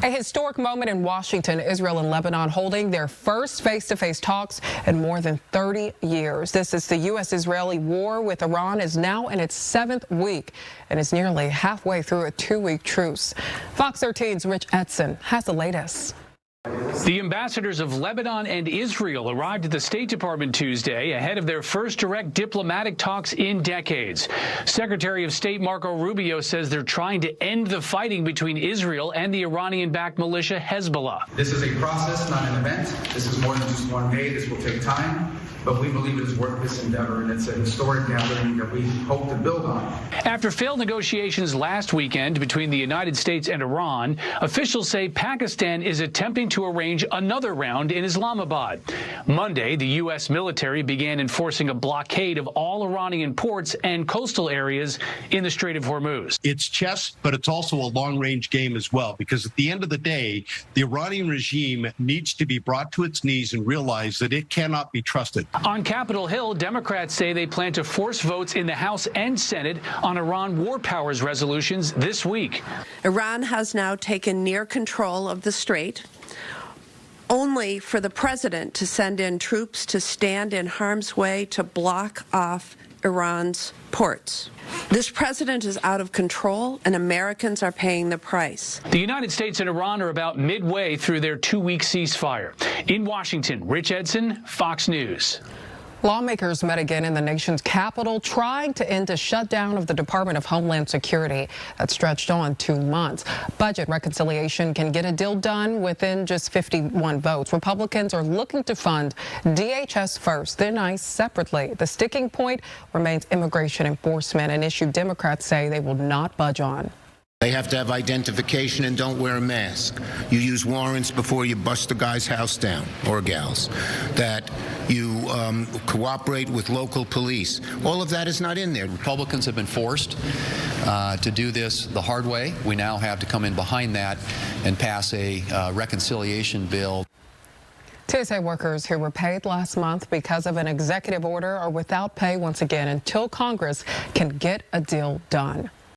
A historic moment in Washington, Israel and Lebanon holding their first face-to-face talks in more than 30 years. This is the U.S.-Israeli war with Iran is now in its 7th week and is nearly halfway through a 2-week truce. Fox 13's Rich Edson has the latest. The ambassadors of Lebanon and Israel arrived at the State Department Tuesday ahead of their first direct diplomatic talks in decades. Secretary of State Marco Rubio says they're trying to end the fighting between Israel and the Iranian-backed militia Hezbollah. This is a process, not an event. This is more than just one day. This will take time, but we believe it is worth this endeavor, and it's a historic gathering that we hope to build on. After failed negotiations last weekend between the United States and Iran, officials say Pakistan is attempting to arrange another round in Islamabad. Monday, the U.S. military began enforcing a blockade of all Iranian ports and coastal areas in the Strait of Hormuz. It's chess, but it's also a long-range game as well, because at the end of the day, the Iranian regime needs to be brought to its knees and realize that it cannot be trusted. On Capitol Hill, Democrats say they plan to force votes in the House and Senate on Iran war powers resolutions this week. Iran has now taken near control of the strait, only for the president to send in troops to stand in harm's way to block off Iran's ports. This president is out of control, and Americans are paying the price. The United States and Iran are about midway through their 2-week ceasefire. In Washington, Rich Edson, Fox News. Lawmakers met again in the nation's capital, trying to end a shutdown of the Department of Homeland Security that stretched on 2 months. Budget reconciliation can get a deal done within just 51 votes. Republicans are looking to fund DHS first, then ICE separately. The sticking point remains immigration enforcement, an issue Democrats say they will not budge on. They have to have identification and don't wear a mask. You use warrants before you bust a guy's house down, or gal's. That you cooperate with local police. All of that is not in there. Republicans have been forced to do this the hard way. We now have to come in behind that and pass a reconciliation bill. TSA workers who were paid last month because of an executive order are without pay once again until Congress can get a deal done.